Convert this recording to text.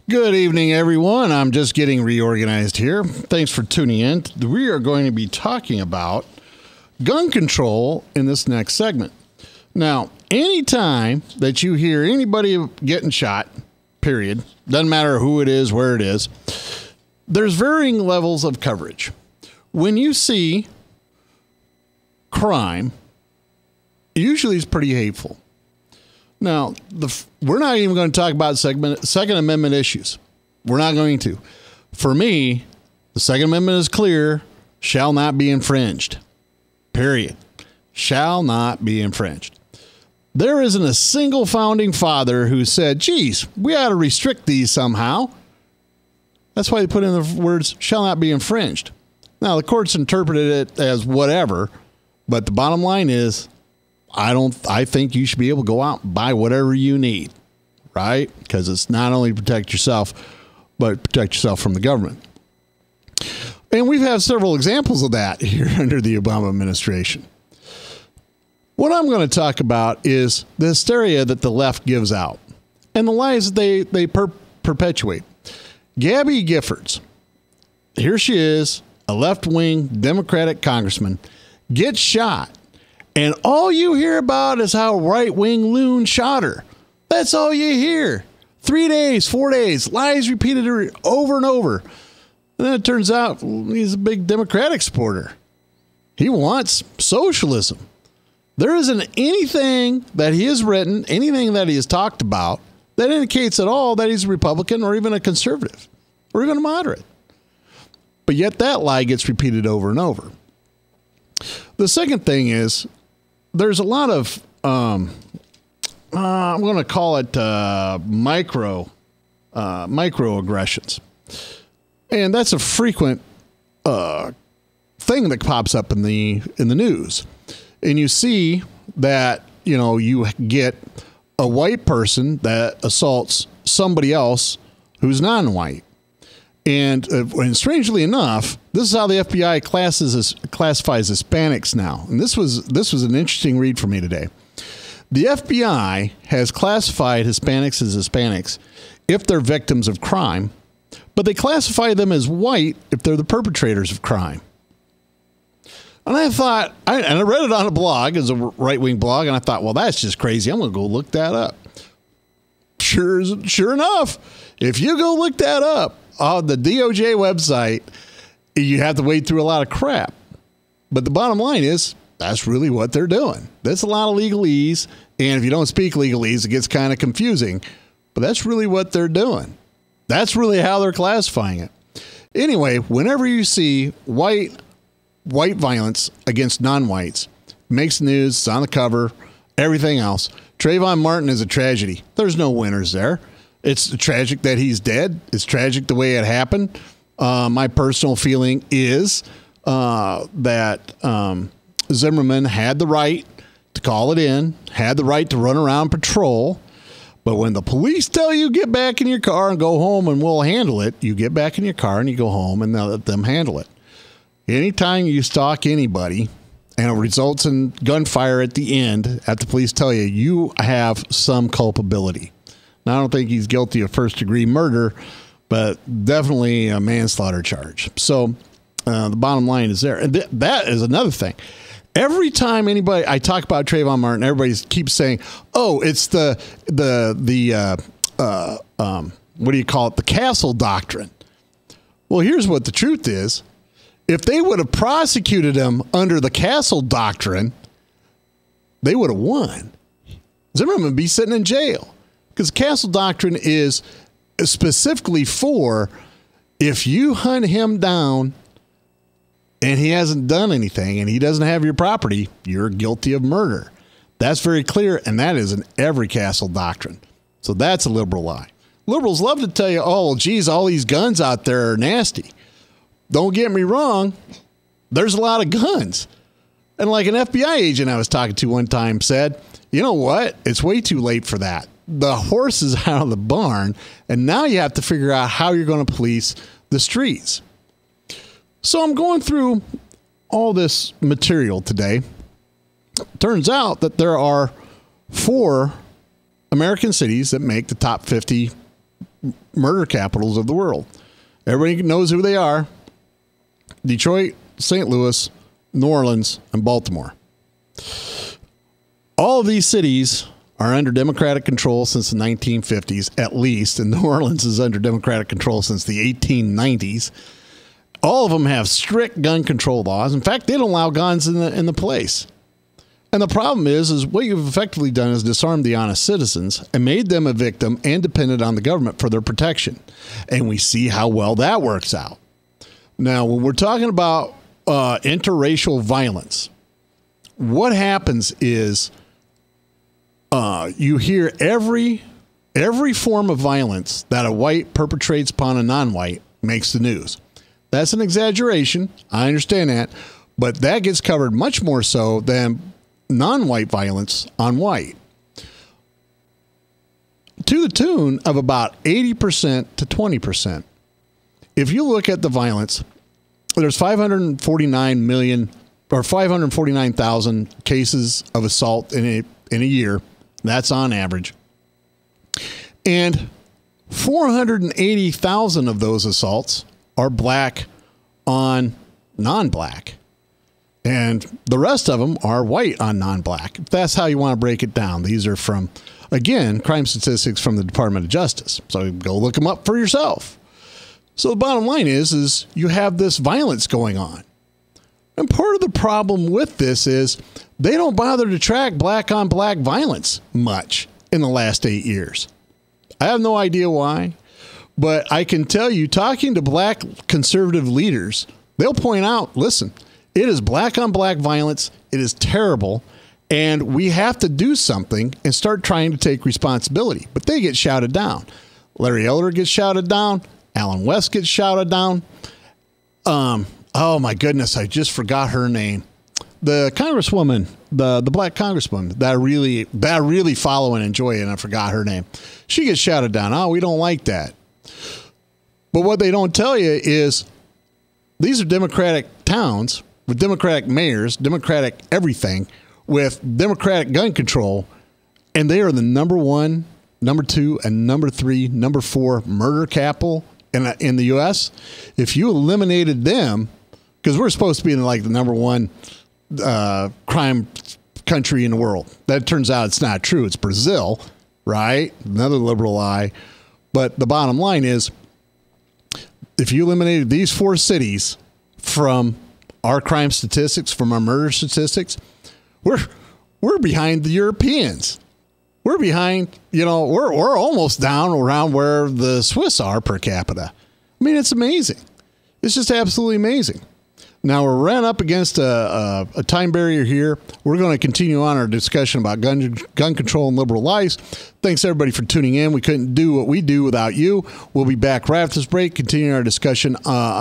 Good evening, everyone. I'm just getting reorganized here. Thanks for tuning in. We are going to be talking about gun control in this next segment. Now, anytime that you hear anybody getting shot, period, doesn't matter who it is, where it is, there's varying levels of coverage. When you see crime, usually it's pretty hateful. Now, we're not even going to talk about Second Amendment issues. We're not going to. For me, the Second Amendment is clear, shall not be infringed. Period. Shall not be infringed. There isn't a single founding father who said, geez, we ought to restrict these somehow. That's why they put in the words, shall not be infringed. Now, the courts interpreted it as whatever, but the bottom line is, I think you should be able to go out and buy whatever you need, right? Because it's not only to protect yourself, but protect yourself from the government. And we've had several examples of that here under the Obama administration. What I'm going to talk about is the hysteria that the left gives out and the lies that they perpetuate. Gabby Giffords, here she is, a left-wing Democratic congressman, gets shot. And all you hear about is how right-wing loon shot her. That's all you hear. 3 days, 4 days, lies repeated over and over. And then it turns out he's a big Democratic supporter. He wants socialism. There isn't anything that he has written, anything that he has talked about, that indicates at all that he's a Republican or even a conservative or even a moderate. But yet that lie gets repeated over and over. The second thing is, there's a lot of, I'm going to call it microaggressions. And that's a frequent thing that pops up in the news. And you see that, you get a white person that assaults somebody else who's non-white. And strangely enough, this is how the FBI classifies Hispanics now. And this was an interesting read for me today. The FBI has classified Hispanics as Hispanics if they're victims of crime, but they classify them as white if they're the perpetrators of crime. And I thought, I read it on a blog, as a right-wing blog, and I thought, well, that's just crazy. I'm going to go look that up. Sure enough, if you go look that up, on the DOJ website, you have to wade through a lot of crap. But the bottom line is, that's really what they're doing. That's a lot of legalese. And if you don't speak legalese, it gets kind of confusing. But that's really what they're doing. That's really how they're classifying it. Anyway, whenever you see white violence against non-whites, makes news, it's on the cover, everything else. Trayvon Martin is a tragedy. There's no winners there. It's tragic that he's dead. It's tragic the way it happened. My personal feeling is that Zimmerman had the right to call it in, had the right to run around patrol. But when the police tell you get back in your car and go home and we'll handle it, you get back in your car and you go home and they'll let them handle it. Anytime you stalk anybody and it results in gunfire at the end, after the police tell you, you have some culpability. Now, I don't think he's guilty of first-degree murder, but definitely a manslaughter charge. So the bottom line is there. And that is another thing. Every time I talk about Trayvon Martin, everybody keeps saying, oh, it's the what do you call it? The Castle Doctrine. Well, here's what the truth is. If they would have prosecuted him under the Castle Doctrine, they would have won. Zimmerman would be sitting in jail. Because Castle Doctrine is specifically for if you hunt him down and he hasn't done anything and he doesn't have your property, you're guilty of murder. That's very clear, and that is in every Castle Doctrine. So that's a liberal lie. Liberals love to tell you, oh, geez, all these guns out there are nasty. Don't get me wrong. There's a lot of guns. And like an FBI agent I was talking to one time said, you know what? It's way too late for that. The horse is out of the barn, and now you have to figure out how you're going to police the streets. So I'm going through all this material today. Turns out that there are 4 American cities that make the top 50 murder capitals of the world. Everybody knows who they are. Detroit, St. Louis, New Orleans, and Baltimore. All of these cities are under Democratic control since the 1950s, at least, and New Orleans is under Democratic control since the 1890s. All of them have strict gun control laws. In fact, they don't allow guns in the place. And the problem is what you've effectively done is disarmed the honest citizens and made them a victim and dependent on the government for their protection. And we see how well that works out. Now, when we're talking about interracial violence, what happens is you hear every form of violence that a white perpetrates upon a non-white makes the news. That's an exaggeration. I understand that. But that gets covered much more so than non-white violence on white. To the tune of about 80% to 20%. If you look at the violence, there's 549 million or 549,000 cases of assault in a year. That's on average. And 480,000 of those assaults are black on non-black. And the rest of them are white on non-black. If that's how you want to break it down. These are from, again, crime statistics from the Department of Justice. So go look them up for yourself. So the bottom line is you have this violence going on. And part of the problem with this is they don't bother to track black on black violence much in the last 8 years. I have no idea why, but I can tell you, talking to black conservative leaders, they'll point out, listen, it is black on black violence. It is terrible. And we have to do something and start trying to take responsibility. But they get shouted down. Larry Elder gets shouted down. Alan West gets shouted down. Oh my goodness, I just forgot her name. The congresswoman, the black congresswoman that I really follow and enjoy, and I forgot her name. She gets shouted down. Oh, we don't like that. But what they don't tell you is these are Democratic towns with Democratic mayors, Democratic everything, with Democratic gun control, and they are the number 1, number 2, and number 3, number 4 murder capital in the U.S. If you eliminated them, because we're supposed to be in like the number 1 crime country in the world. That turns out it's not true. It's Brazil, right? Another liberal lie. But the bottom line is, if you eliminated these 4 cities from our crime statistics, from our murder statistics, we're behind the Europeans. We're behind, we're almost down around where the Swiss are per capita. I mean, it's amazing. It's just absolutely amazing. Now, we're ran up against a time barrier here. We're going to continue on our discussion about gun control and liberal lies. Thanks, everybody, for tuning in. We couldn't do what we do without you. We'll be back right after this break, continuing our discussion about